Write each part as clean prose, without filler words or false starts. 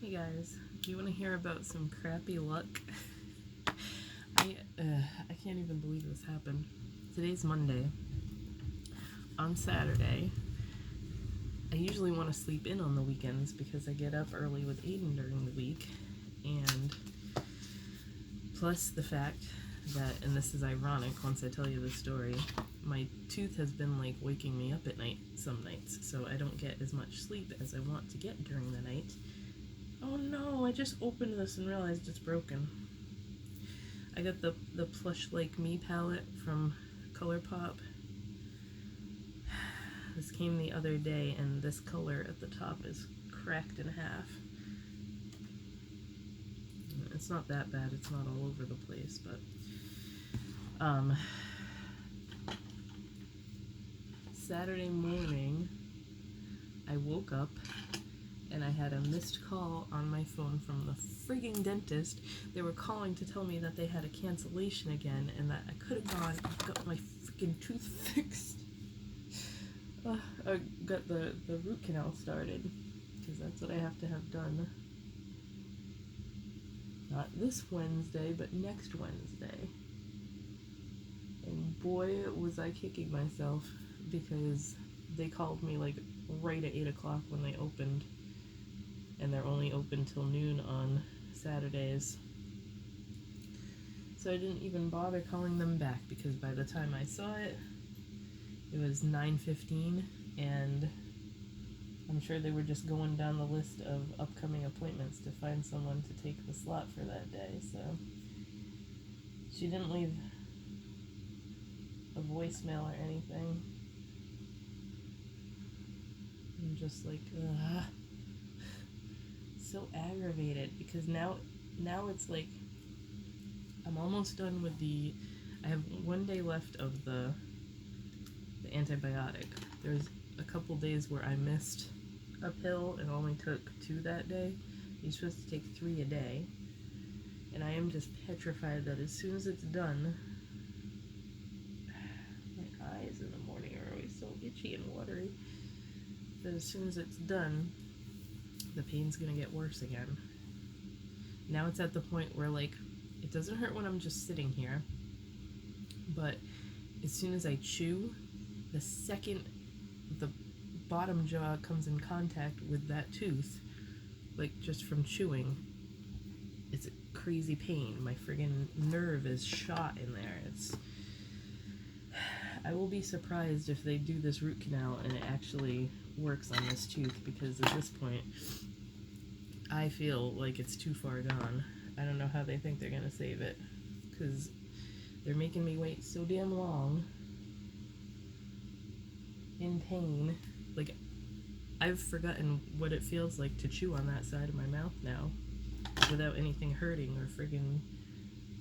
Hey guys, do you want to hear about some crappy luck? I can't even believe this happened. Today's Monday. On Saturday, I usually want to sleep in on the weekends because I get up early with Aiden during the week, and plus the fact that, and this is ironic once I tell you the story, my tooth has been like waking me up at night some nights, so I don't get as much sleep as I want to get during the night. Oh no, I just opened this and realized it's broken. I got the Plush Like Me palette from ColourPop. This came the other day and this color at the top is cracked in half. It's not that bad, it's not all over the place, but Saturday morning I woke up and I had a missed call on my phone from the frigging dentist. They were calling to tell me that they had a cancellation again and that I could have gone and got my freaking tooth fixed. I got the root canal started because that's what I have to have done. Not this Wednesday, but next Wednesday. And boy, was I kicking myself because they called me like right at 8 o'clock when they opened. And they're only open till noon on Saturdays. So I didn't even bother calling them back because by the time I saw it, it was 9:15, and I'm sure they were just going down the list of upcoming appointments to find someone to take the slot for that day, so she didn't leave a voicemail or anything. I'm just like, ugh. So aggravated because now it's like I'm almost done with I have 1 day left of the antibiotic. There's a couple days where I missed a pill and only took 2 that day. You're supposed to take 3 a day, and I am just petrified that as soon as it's done, my eyes in the morning are always so itchy and watery, that as soon as it's done, the pain's gonna get worse again. Now it's at the point where, like, it doesn't hurt when I'm just sitting here, but as soon as I chew, the second the bottom jaw comes in contact with that tooth, like just from chewing, it's a crazy pain. My friggin' nerve is shot in there. I will be surprised if they do this root canal and it actually works on this tooth, because at this point I feel like it's too far gone. I don't know how they think they're gonna save it, because they're making me wait so damn long in pain. Like, I've forgotten what it feels like to chew on that side of my mouth now without anything hurting or friggin'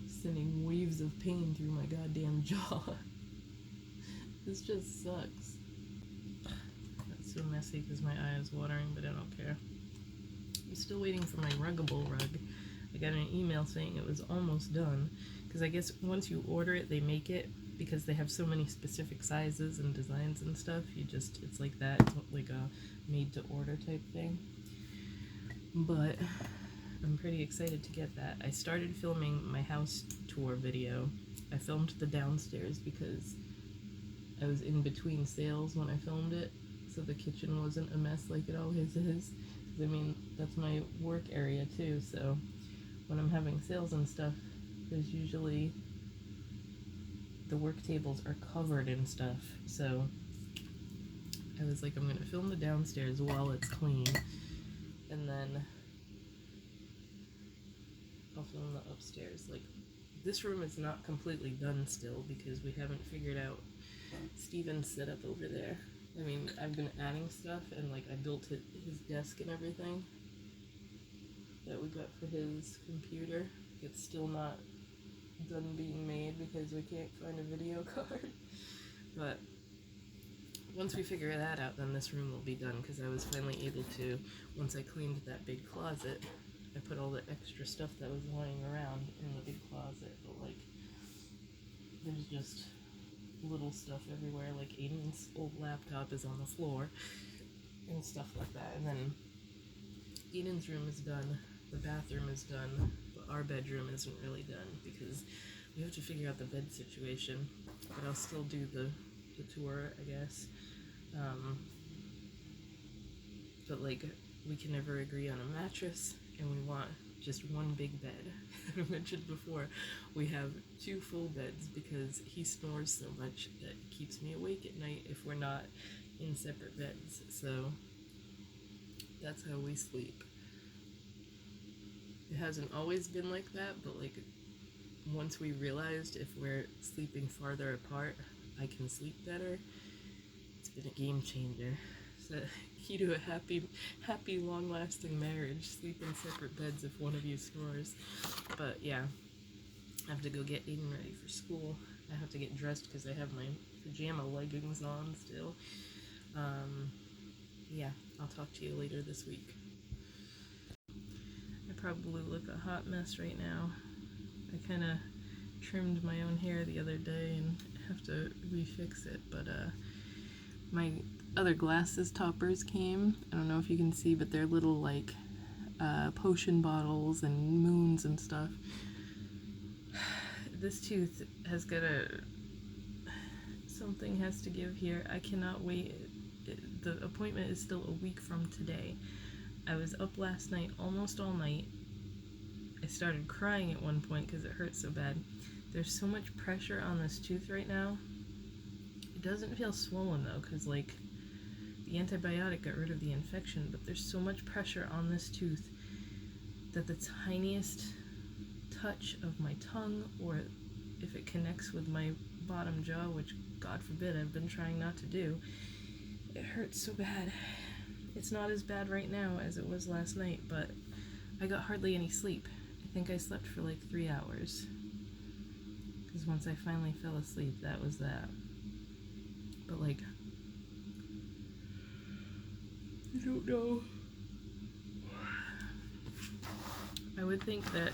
sending waves of pain through my goddamn jaw. This just sucks. That's so messy because my eye is watering, but I don't care. I'm still waiting for my Ruggable rug. I got an email saying it was almost done, because I guess once you order it, they make it, because they have so many specific sizes and designs and stuff. It's like that. It's like a made-to-order type thing. But I'm pretty excited to get that. I started filming my house tour video. I filmed the downstairs because I was in between sales when I filmed it, so the kitchen wasn't a mess like it always is. I mean, that's my work area too, so when I'm having sales and stuff, there's usually, the work tables are covered in stuff, so I was like, I'm gonna film the downstairs while it's clean, and then I'll film the upstairs. Like, this room is not completely done still because we haven't figured out Steven's setup over there. I mean, I've been adding stuff, and like I built his desk and everything that we got for his computer. It's still not done being made because we can't find a video card. But once we figure that out, then this room will be done, because I was finally able to, once I cleaned that big closet, I put all the extra stuff that was lying around in the big closet, but like, there's just little stuff everywhere, like Aiden's old laptop is on the floor and stuff like that. And then Eden's room is done, the bathroom is done, but our bedroom isn't really done because we have to figure out the bed situation. But I'll still do the tour, I guess. But like, we can never agree on a mattress, and we want just one big bed. I mentioned before, we have 2 full beds because he snores so much that it keeps me awake at night if we're not in separate beds. So that's how we sleep. It hasn't always been like that, but like once we realized if we're sleeping farther apart, I can sleep better. It's been a game changer. So key to a happy, long-lasting marriage: sleep in separate beds if one of you snores. But yeah, I have to go get Aiden ready for school. I have to get dressed because I have my pajama leggings on still. Yeah, I'll talk to you later this week. I probably look a hot mess right now. I kind of trimmed my own hair the other day and have to refix it, but my other glasses toppers came. I don't know if you can see, but they're little like potion bottles and moons and stuff. This tooth has got something has to give here. I cannot wait. The appointment is still a week from today. I was up last night almost all night. I started crying at one point because it hurt so bad. There's so much pressure on this tooth right now. It doesn't feel swollen though, because like the antibiotic got rid of the infection, but there's so much pressure on this tooth that the tiniest touch of my tongue, or if it connects with my bottom jaw, which God forbid I've been trying not to do, it hurts so bad. It's not as bad right now as it was last night, but I got hardly any sleep. I think I slept for like 3 hours. Because once I finally fell asleep, that was that. But like, I don't know. I would think that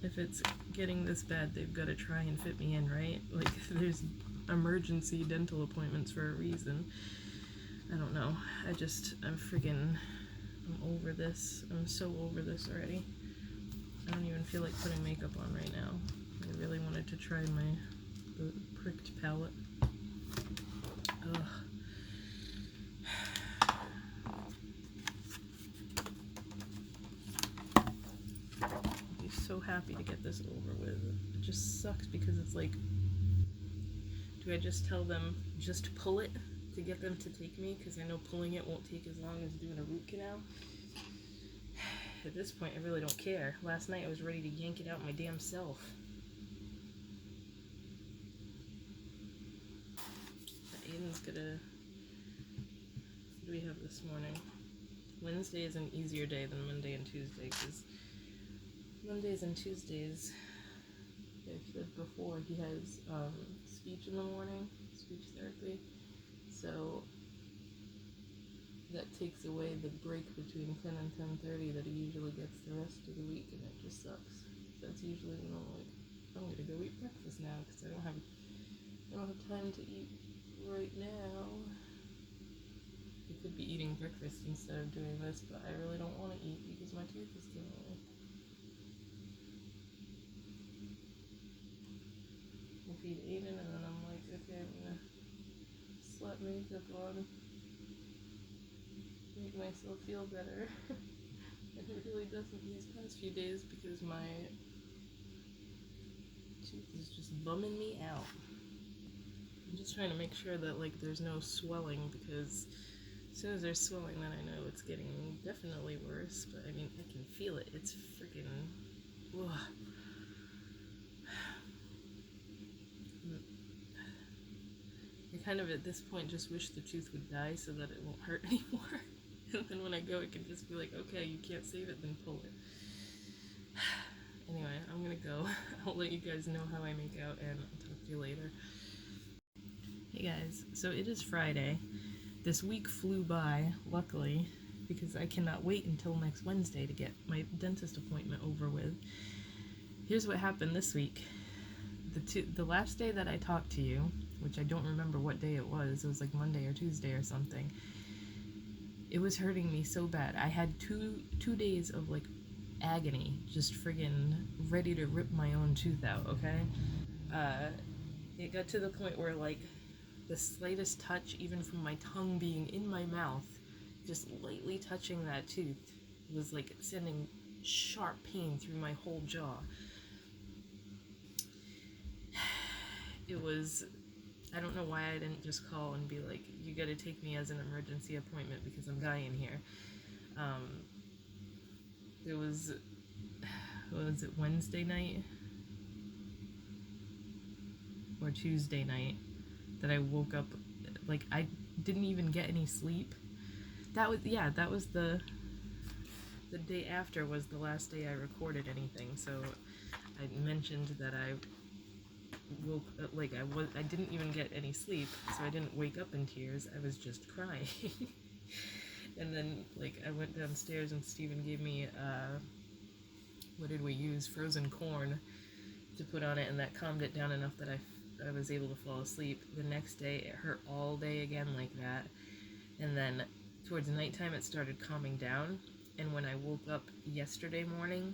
if it's getting this bad, they've got to try and fit me in, right? Like, there's emergency dental appointments for a reason. I don't know. I'm over this. I'm so over this already. I don't even feel like putting makeup on right now. I really wanted to try the pricked palette. Ugh. I'd be so happy to get this over with. It just sucks because it's like, do I just tell them just pull it to get them to take me? Because I know pulling it won't take as long as doing a root canal. At this point, I really don't care. Last night, I was ready to yank it out my damn self. Aiden's gonna... What do we have this morning? Wednesday is an easier day than Monday and Tuesday, because Mondays and Tuesdays, I've said before, he has speech in the morning, speech therapy. So that takes away the break between 10 and 10:30 that he usually gets the rest of the week, and it just sucks. That's usually when I'm like, I'm gonna go eat breakfast now because I don't have time to eat right now. I could be eating breakfast instead of doing this, but I really don't want to eat because my tooth is killing me. I'll feed Aiden, and then I'm like, okay, I'm gonna slap makeup on, make myself feel better. And it really doesn't these past few days because my tooth is just bumming me out. I'm just trying to make sure that like there's no swelling, because as soon as there's swelling, then I know it's getting definitely worse. But I mean, I can feel it. It's freaking... Ugh. I kind of at this point just wish the tooth would die so that it won't hurt anymore. And then when I go, it can just be like, okay, you can't save it, then pull it. Anyway, I'm gonna go. I'll let you guys know how I make out, and I'll talk to you later. Hey guys, so it is Friday. This week flew by, luckily, because I cannot wait until next Wednesday to get my dentist appointment over with. Here's what happened this week. The last day that I talked to you, which I don't remember what day it was like Monday or Tuesday or something, It was hurting me so bad. I had two days of like agony, just friggin' ready to rip my own tooth out, okay? It got to the point where like the slightest touch, even from my tongue being in my mouth, just lightly touching that tooth, was like sending sharp pain through my whole jaw. It was, I don't know why I didn't just call and be like, you gotta take me as an emergency appointment because I'm dying here. It was, what was it, Wednesday night? Or Tuesday night that I woke up, like, I didn't even get any sleep. That was the day after was the last day I recorded anything, so I mentioned that I woke like I didn't even get any sleep, so I didn't wake up in tears. I was just crying. And then like I went downstairs and Steven gave me what did we use? Frozen corn to put on it, and that calmed it down enough that I was able to fall asleep. The next day it hurt all day again like that, and then towards nighttime it started calming down, and when I woke up yesterday morning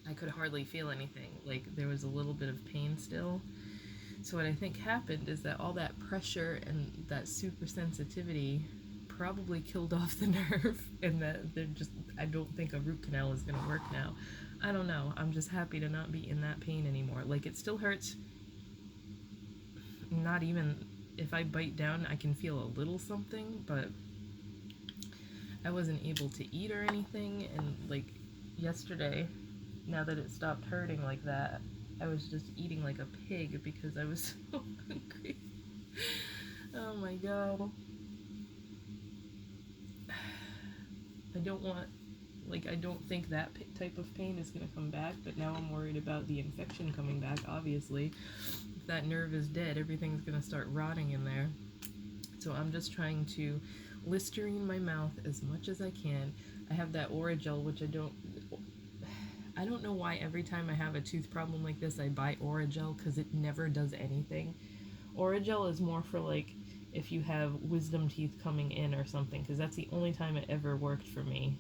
I could hardly feel anything. Like there was a little bit of pain still. So what I think happened is that all that pressure and that super sensitivity probably killed off the nerve, and that they're just, I don't think a root canal is gonna work now. I don't know. I'm just happy to not be in that pain anymore. Like it still hurts. Not even if I bite down, I can feel a little something, but I wasn't able to eat or anything. And like yesterday, now that it stopped hurting like that, I was just eating like a pig because I was so hungry. Oh my god. I don't think that type of pain is going to come back, but now I'm worried about the infection coming back, obviously. If that nerve is dead, everything's going to start rotting in there. So I'm just trying to Listerine my mouth as much as I can. I have that Orajel, which I don't know why every time I have a tooth problem like this, I buy Orajel, because it never does anything. Orajel is more for like if you have wisdom teeth coming in or something, because that's the only time it ever worked for me,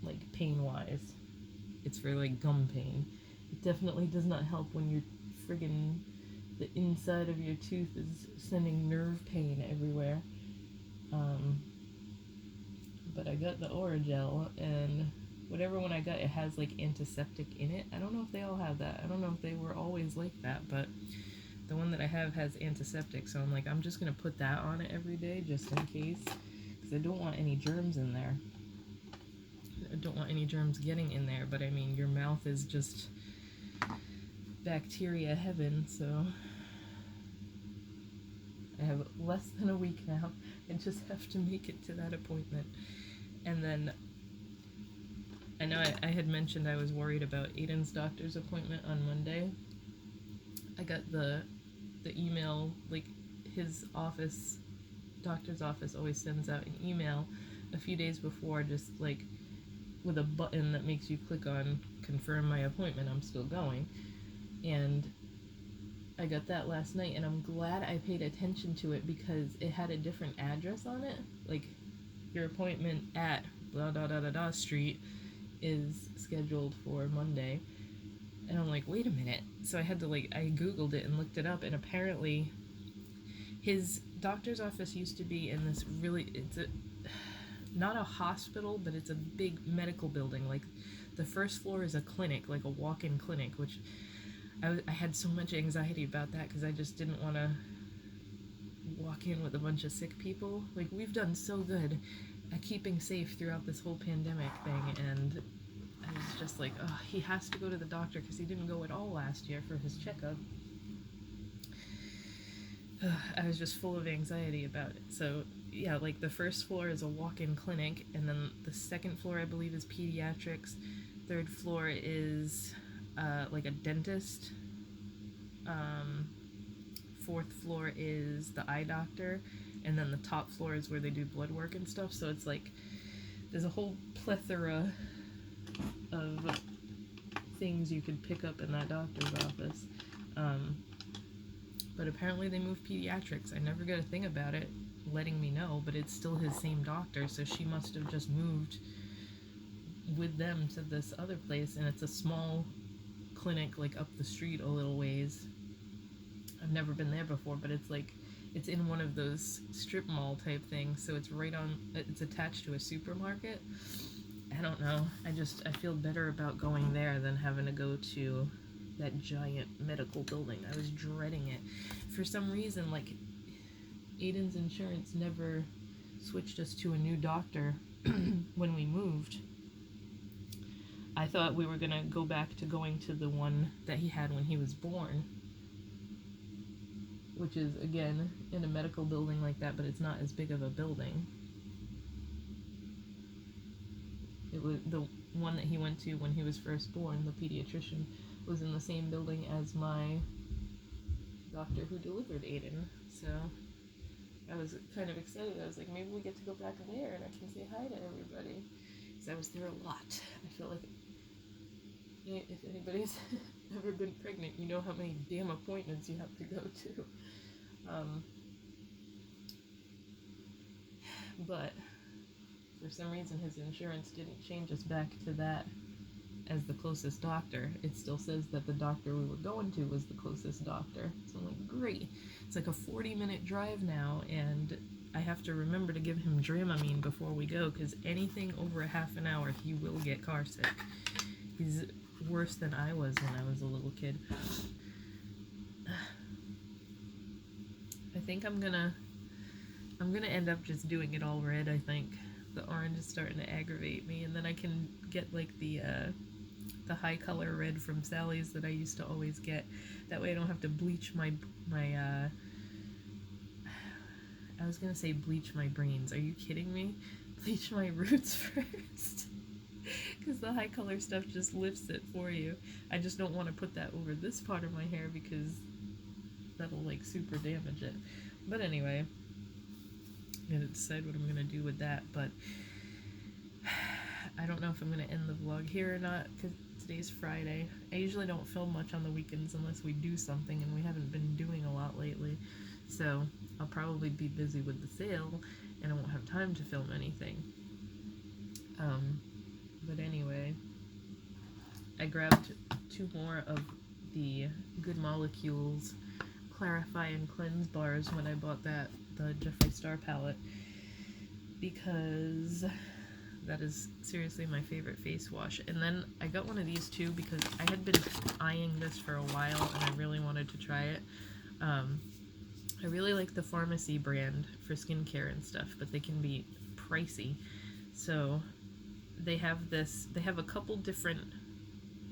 like pain-wise. It's for like gum pain. It definitely does not help when you're friggin' the inside of your tooth is sending nerve pain everywhere. But I got the Orajel, and whatever one I got, it has like antiseptic in it. I don't know if they all have that. I don't know if they were always like that, but the one that I have has antiseptic, so I'm like, I'm just gonna put that on it every day just in case, because I don't want any germs in there. I don't want any germs getting in there, but I mean, your mouth is just bacteria heaven, so I have less than a week now. I just have to make it to that appointment. And then I know I had mentioned I was worried about Aiden's doctor's appointment on Monday. I got the email, like his office, doctor's office always sends out an email a few days before, just like with a button that makes you click on confirm my appointment, I'm still going. And I got that last night, and I'm glad I paid attention to it because it had a different address on it. Like, your appointment at blah da da da da street is scheduled for Monday. And I'm like, wait a minute. So I had to I googled it and looked it up, and apparently his doctor's office used to be in this it's not a hospital, but it's a big medical building. Like, the first floor is a clinic, like a walk-in clinic, which I had so much anxiety about that because I just didn't want to walk in with a bunch of sick people. Like, we've done so good at keeping safe throughout this whole pandemic thing, and I was just like, oh, he has to go to the doctor because he didn't go at all last year for his checkup. I was just full of anxiety about it. So yeah, like the first floor is a walk-in clinic, and then the second floor I believe is pediatrics. Third floor is like a dentist. Fourth floor is the eye doctor, and then the top floor is where they do blood work and stuff. So it's like there's a whole plethora of things you could pick up in that doctor's office. But apparently they moved pediatrics. I never got a thing about it. letting me know, but it's still his same doctor, so she must have just moved with them to this other place, and it's a small clinic like up the street a little ways. I've never been there before, but it's like it's in one of those strip mall type things, so it's attached to a supermarket. I don't know. I feel better about going there than having to go to that giant medical building. I was dreading it. For some reason, like, Aiden's insurance never switched us to a new doctor when we moved. I thought we were gonna go back to going to the one that he had when he was born, which is, again, in a medical building like that, but it's not as big of a building. It was the one that he went to when he was first born, the pediatrician, was in the same building as my doctor who delivered Aiden. So I was kind of excited. I was like, maybe we get to go back there and I can say hi to everybody. Because I was there a lot. I felt like, if anybody's ever been pregnant, you know how many damn appointments you have to go to. But for some reason his insurance didn't change us back to that as the closest doctor. It still says that the doctor we were going to was the closest doctor. So I'm like, great. It's like a 40-minute drive now, and I have to remember to give him Dramamine before we go, because anything over a half an hour, he will get car sick. He's worse than I was when I was a little kid. I think I'm gonna end up just doing it all red, I think. The orange is starting to aggravate me, and then I can get like the high color red from Sally's that I used to always get. That way I don't have to bleach my I was gonna say bleach my brains. Are you kidding me? Bleach my roots first. Because the high color stuff just lifts it for you. I just don't want to put that over this part of my hair because that'll like super damage it. But anyway, I'm gonna decide what I'm gonna do with that, but I don't know if I'm gonna end the vlog here or not, because today's Friday. I usually don't film much on the weekends unless we do something, and we haven't been doing a lot lately. So I'll probably be busy with the sale, and I won't have time to film anything. But anyway, I grabbed 2 more of the Good Molecules Clarify and Cleanse bars when I bought the Jeffree Star palette, because that is seriously my favorite face wash. And then I got one of these too because I had been eyeing this for a while and I really wanted to try it. I really like the Pharmacy brand for skincare and stuff, but they can be pricey. So they have a couple different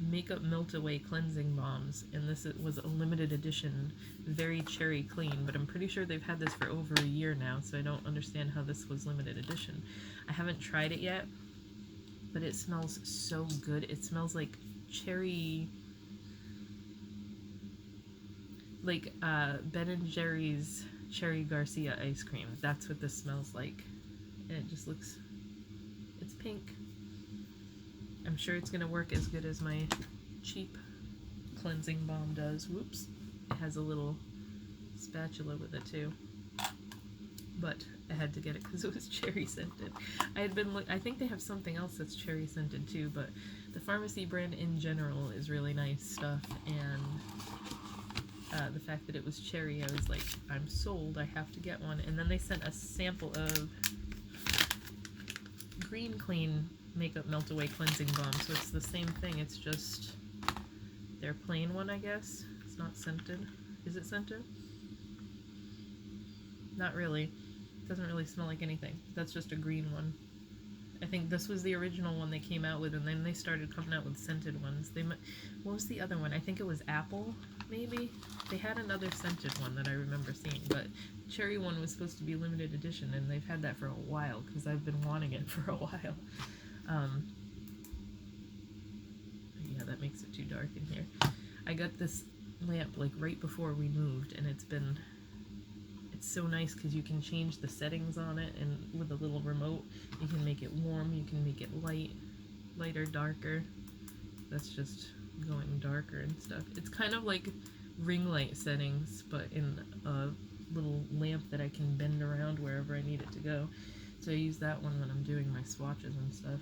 makeup melt away cleansing balms, and this was a limited edition, very cherry clean, but I'm pretty sure they've had this for over a year now, so I don't understand how this was limited edition. I haven't tried it yet, but it smells so good. It smells like cherry, like Ben & Jerry's Cherry Garcia ice cream. That's what this smells like, and it just looks, it's pink. I'm sure it's gonna work as good as my cheap cleansing balm does. Whoops. It has a little spatula with it too. But I had to get it because it was cherry scented. I think they have something else that's cherry scented too, but the Pharmacy brand in general is really nice stuff, and the fact that it was cherry, I was like, I'm sold, I have to get one. And then they sent a sample of Green Clean makeup melt away cleansing balm, so it's the same thing, it's just their plain one, I guess. It's not scented. Is it scented? Not really. It doesn't really smell like anything. That's just a green one. I think this was the original one they came out with, and then they started coming out with scented ones. What was the other one? I think it was apple, maybe? They had another scented one that I remember seeing, but the cherry one was supposed to be limited edition, and they've had that for a while, because I've been wanting it for a while. Yeah, that makes it too dark in here. I got this lamp like right before we moved, and it's so nice because you can change the settings on it, and with a little remote you can make it warm, you can make it lighter, darker. That's just going darker and stuff. It's kind of like ring light settings, but in a little lamp that I can bend around wherever I need it to go. So I use that one when I'm doing my swatches and stuff.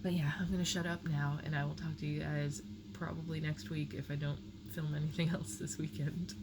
But yeah, I'm gonna shut up now, and I will talk to you guys probably next week if I don't film anything else this weekend.